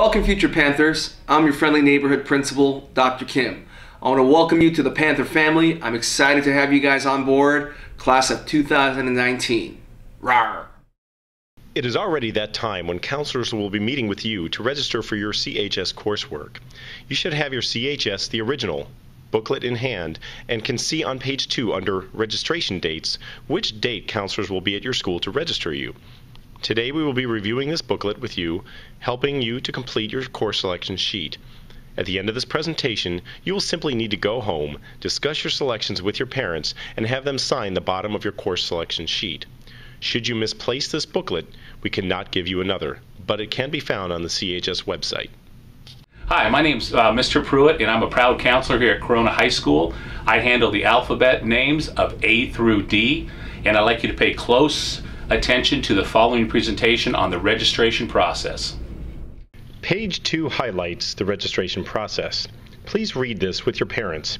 Welcome, future Panthers. I'm your friendly neighborhood principal, Dr. Kim. I want to welcome you to the Panther family. I'm excited to have you guys on board, class of 2019. Rawr! It is already that time when counselors will be meeting with you to register for your CHS coursework. You should have your CHS, the original, booklet in hand, and can see on page 2 under registration dates which date counselors will be at your school to register you. Today we will be reviewing this booklet with you, helping you to complete your course selection sheet. At the end of this presentation, you will simply need to go home, discuss your selections with your parents, and have them sign the bottom of your course selection sheet. Should you misplace this booklet, we cannot give you another, but it can be found on the CHS website. Hi, my name's Mr. Pruitt, and I'm a proud counselor here at Corona High School. I handle the alphabet names of A through D, and I'd like you to pay close attention to the following presentation on the registration process. Page 2 highlights the registration process. Please read this with your parents.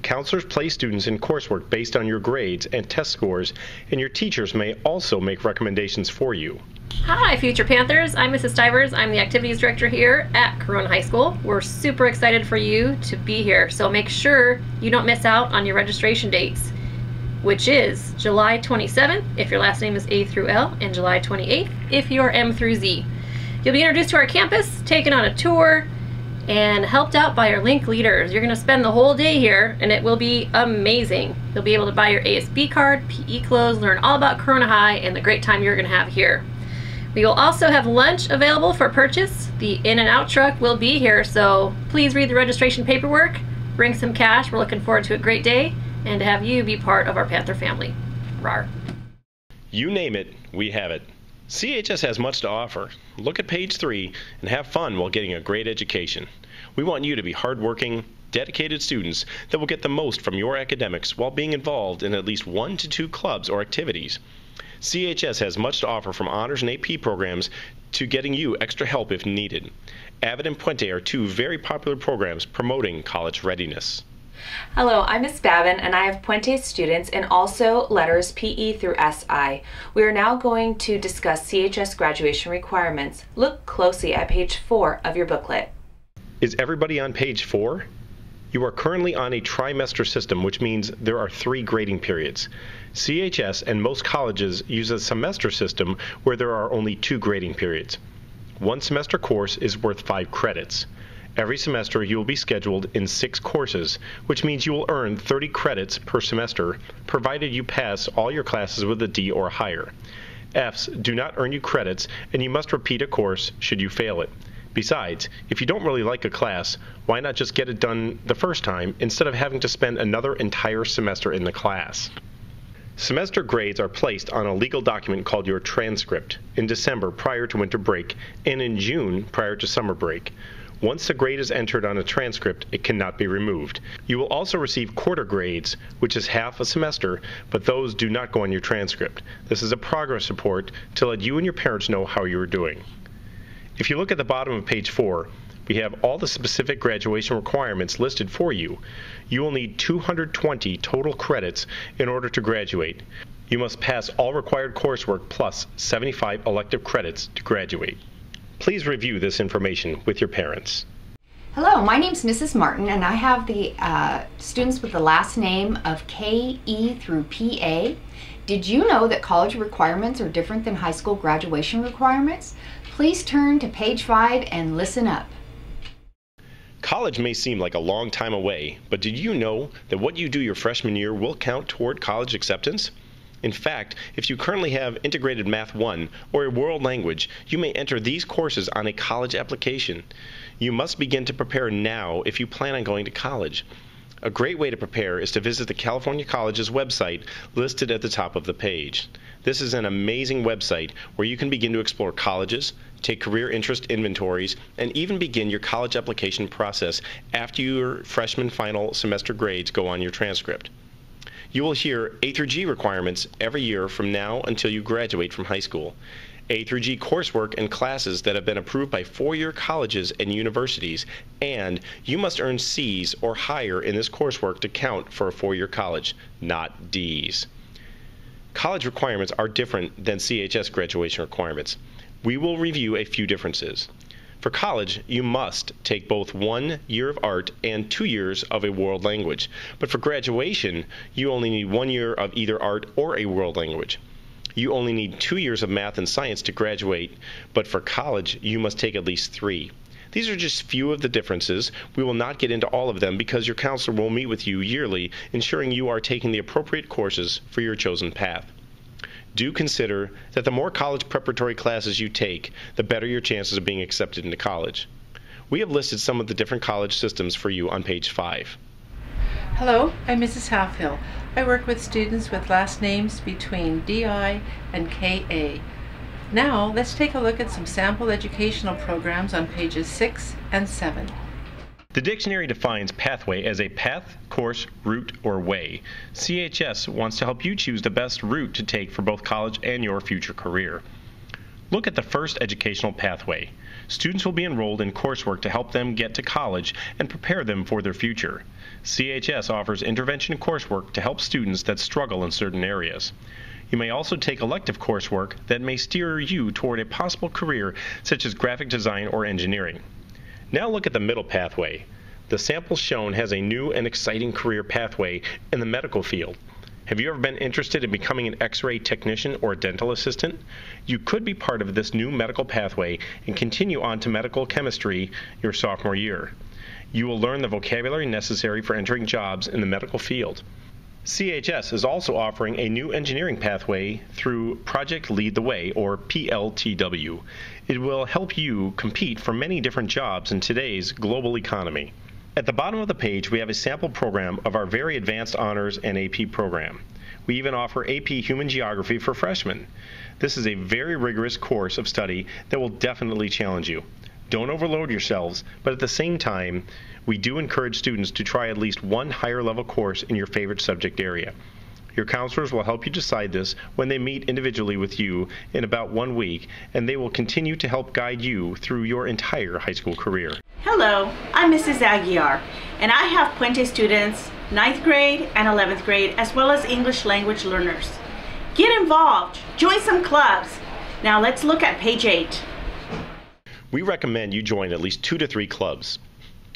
Counselors place students in coursework based on your grades and test scores, and your teachers may also make recommendations for you. Hi, future Panthers. I'm Mrs. Stivers. I'm the activities director here at Corona High School. We're super excited for you to be here, so make sure you don't miss out on your registration dates, which is July 27th if your last name is A through L, and July 28th if you're M through Z. You'll be introduced to our campus, taken on a tour, and helped out by our link leaders. You're going to spend the whole day here, and it will be amazing. You'll be able to buy your ASB card, PE clothes, learn all about Corona High, and the great time you're going to have here. We will also have lunch available for purchase. The in and out truck will be here, so please read the registration paperwork, bring some cash. We're looking forward to a great day, and to have you be part of our Panther family. Rawr. You name it, we have it. CHS has much to offer. Look at page 3 and have fun while getting a great education. We want you to be hardworking, dedicated students that will get the most from your academics while being involved in at least 1 to 2 clubs or activities. CHS has much to offer from honors and AP programs to getting you extra help if needed. Avid and Puente are 2 very popular programs promoting college readiness. Hello, I'm Ms. Babin, and I have Puente students and also letters PE through SI. We are now going to discuss CHS graduation requirements. Look closely at page 4 of your booklet. Is everybody on page 4? You are currently on a trimester system, which means there are 3 grading periods. CHS and most colleges use a semester system where there are only 2 grading periods. 1 semester course is worth 5 credits. Every semester you will be scheduled in 6 courses, which means you will earn 30 credits per semester, provided you pass all your classes with a D or higher. Fs do not earn you credits, and you must repeat a course should you fail it. Besides, if you don't really like a class, why not just get it done the first time instead of having to spend another entire semester in the class? Semester grades are placed on a legal document called your transcript in December prior to winter break and in June prior to summer break. Once the grade is entered on a transcript, it cannot be removed. You will also receive quarter grades, which is half a semester, but those do not go on your transcript. This is a progress report to let you and your parents know how you are doing. If you look at the bottom of page 4, we have all the specific graduation requirements listed for you. You will need 220 total credits in order to graduate. You must pass all required coursework plus 75 elective credits to graduate. Please review this information with your parents. Hello, my name's Mrs. Martin, and I have the students with the last name of K-E through P-A. Did you know that college requirements are different than high school graduation requirements? Please turn to page 5 and listen up. College may seem like a long time away, but did you know that what you do your freshman year will count toward college acceptance? In fact, if you currently have Integrated Math 1 or a world language, you may enter these courses on a college application. You must begin to prepare now if you plan on going to college. A great way to prepare is to visit the California Colleges website listed at the top of the page. This is an amazing website where you can begin to explore colleges, take career interest inventories, and even begin your college application process after your freshman final semester grades go on your transcript. You will hear A through G requirements every year from now until you graduate from high school. A through G coursework and classes that have been approved by 4-year colleges and universities, and you must earn C's or higher in this coursework to count for a 4-year college, not D's. College requirements are different than CHS graduation requirements. We will review a few differences. For college, you must take both 1 year of art and 2 years of a world language. But for graduation, you only need 1 year of either art or a world language. You only need 2 years of math and science to graduate, but for college, you must take at least 3. These are just few of the differences. We will not get into all of them because your counselor will meet with you yearly, ensuring you are taking the appropriate courses for your chosen path. Do consider that the more college preparatory classes you take, the better your chances of being accepted into college. We have listed some of the different college systems for you on page 5. Hello, I'm Mrs. Halfhill. I work with students with last names between DI and KA. Now, let's take a look at some sample educational programs on pages 6 and 7. The dictionary defines pathway as a path, course, route, or way. CHS wants to help you choose the best route to take for both college and your future career. Look at the first educational pathway. Students will be enrolled in coursework to help them get to college and prepare them for their future. CHS offers intervention coursework to help students that struggle in certain areas. You may also take elective coursework that may steer you toward a possible career such as graphic design or engineering. Now look at the middle pathway. The sample shown has a new and exciting career pathway in the medical field. Have you ever been interested in becoming an X-ray technician or a dental assistant? You could be part of this new medical pathway and continue on to medical chemistry your sophomore year. You will learn the vocabulary necessary for entering jobs in the medical field. CHS is also offering a new engineering pathway through Project Lead the Way, or PLTW. It will help you compete for many different jobs in today's global economy. At the bottom of the page, we have a sample program of our very advanced honors and AP program. We even offer AP Human Geography for freshmen. This is a very rigorous course of study that will definitely challenge you. Don't overload yourselves, but at the same time, we do encourage students to try at least one higher level course in your favorite subject area. Your counselors will help you decide this when they meet individually with you in about 1 week, and they will continue to help guide you through your entire high school career. Hello, I'm Mrs. Aguiar, and I have Puente students, 9th grade and 11th grade, as well as English language learners. Get involved, join some clubs. Now let's look at page 8. We recommend you join at least 2 to 3 clubs.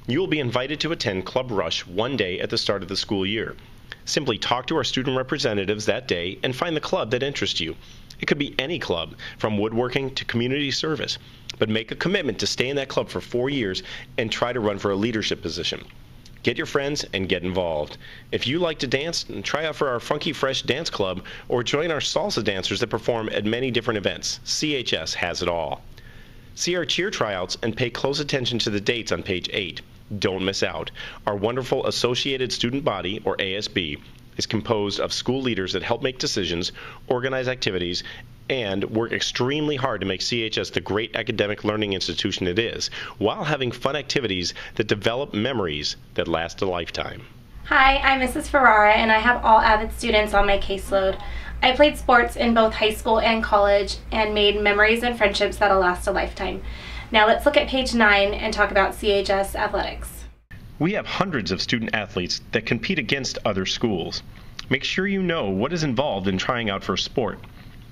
You will be invited to attend Club Rush one day at the start of the school year. Simply talk to our student representatives that day and find the club that interests you. It could be any club, from woodworking to community service, but make a commitment to stay in that club for 4 years and try to run for a leadership position. Get your friends and get involved. If you like to dance, try out for our Funky Fresh Dance Club or join our salsa dancers that perform at many different events. CHS has it all. See our cheer tryouts and pay close attention to the dates on page 8. Don't miss out. Our wonderful Associated Student Body, or ASB, is composed of school leaders that help make decisions, organize activities, and work extremely hard to make CHS the great academic learning institution it is, while having fun activities that develop memories that last a lifetime. Hi, I'm Mrs. Ferrara, and I have all AVID students on my caseload. I played sports in both high school and college and made memories and friendships that'll last a lifetime. Now let's look at page 9 and talk about CHS athletics. We have hundreds of student athletes that compete against other schools. Make sure you know what is involved in trying out for a sport.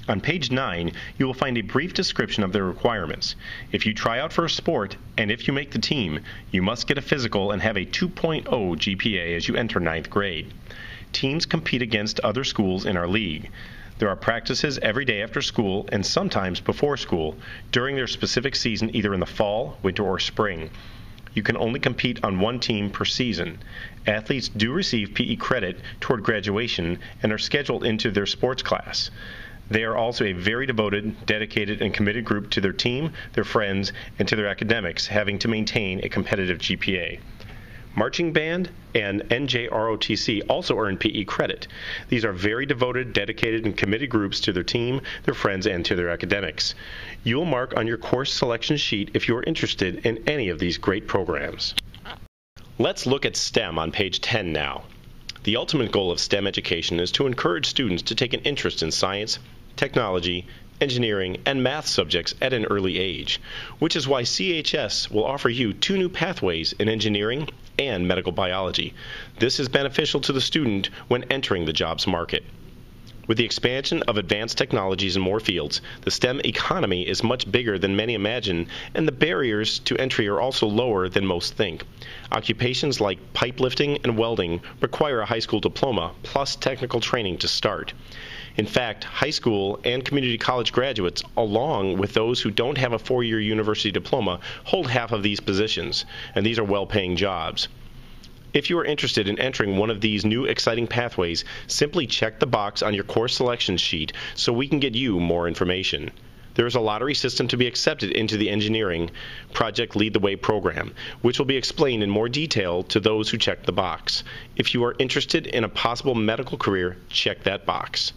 On page 9, you will find a brief description of their requirements. If you try out for a sport, and if you make the team, you must get a physical and have a 2.0 GPA as you enter 9th grade. Teams compete against other schools in our league. There are practices every day after school and sometimes before school during their specific season, either in the fall, winter, or spring. You can only compete on one team per season. Athletes do receive PE credit toward graduation and are scheduled into their sports class. They are also a very devoted, dedicated, and committed group to their team, their friends, and to their academics, having to maintain a competitive GPA. Marching band and NJROTC also earn PE credit. These are very devoted, dedicated, and committed groups to their team, their friends, and to their academics. You will mark on your course selection sheet if you are interested in any of these great programs. Let's look at STEM on page 10 now. The ultimate goal of STEM education is to encourage students to take an interest in science, technology, engineering, and math subjects at an early age, which is why CHS will offer you 2 new pathways in engineering and medical biology. This is beneficial to the student when entering the jobs market. With the expansion of advanced technologies in more fields, the STEM economy is much bigger than many imagine, and the barriers to entry are also lower than most think. Occupations like pipe lifting and welding require a high school diploma plus technical training to start. In fact, high school and community college graduates, along with those who don't have a four-year university diploma, hold half of these positions, and these are well-paying jobs. If you are interested in entering one of these new exciting pathways, simply check the box on your course selection sheet so we can get you more information. There is a lottery system to be accepted into the engineering Project Lead the Way program, which will be explained in more detail to those who check the box. If you are interested in a possible medical career, check that box.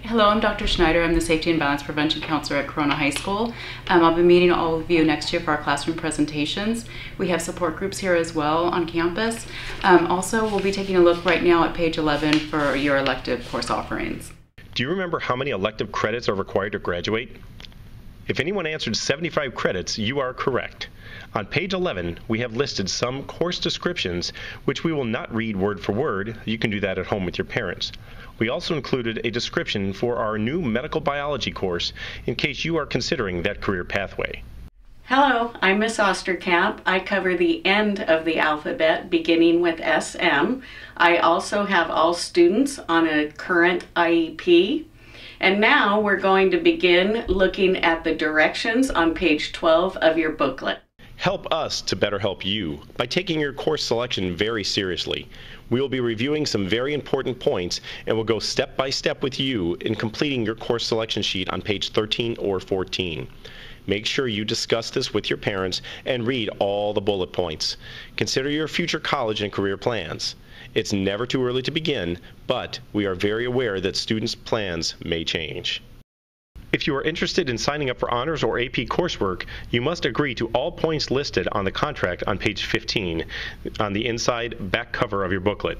Hello, I'm Dr. Schneider. I'm the Safety and Violence Prevention Counselor at Corona High School. I'll be meeting all of you next year for our classroom presentations. We have support groups here as well on campus. Also, we'll be taking a look right now at page 11 for your elective course offerings. Do you remember how many elective credits are required to graduate? If anyone answered 75 credits, you are correct. On page 11, we have listed some course descriptions, which we will not read word for word. You can do that at home with your parents. We also included a description for our new medical biology course in case you are considering that career pathway. Hello, I'm Miss Osterkamp. I cover the end of the alphabet, beginning with SM. I also have all students on a current IEP. And now we're going to begin looking at the directions on page 12 of your booklet. Help us to better help you by taking your course selection very seriously. We will be reviewing some very important points and will go step by step with you in completing your course selection sheet on page 13 or 14. Make sure you discuss this with your parents and read all the bullet points. Consider your future college and career plans. It's never too early to begin, but we are very aware that students' plans may change. If you are interested in signing up for honors or AP coursework, you must agree to all points listed on the contract on page 15 on the inside back cover of your booklet.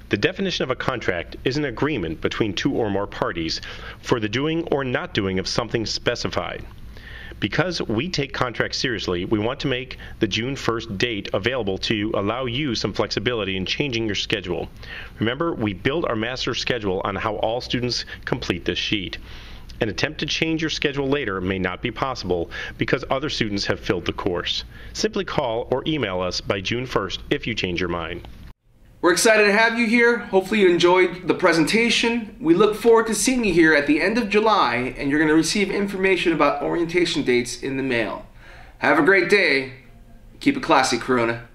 The definition of a contract is an agreement between two or more parties for the doing or not doing of something specified. Because we take contracts seriously, we want to make the June 1st date available to allow you some flexibility in changing your schedule. Remember, we build our master schedule on how all students complete this sheet. An attempt to change your schedule later may not be possible because other students have filled the course. Simply call or email us by June 1st if you change your mind. We're excited to have you here. Hopefully you enjoyed the presentation. We look forward to seeing you here at the end of July, and you're going to receive information about orientation dates in the mail. Have a great day. Keep it classy, Corona.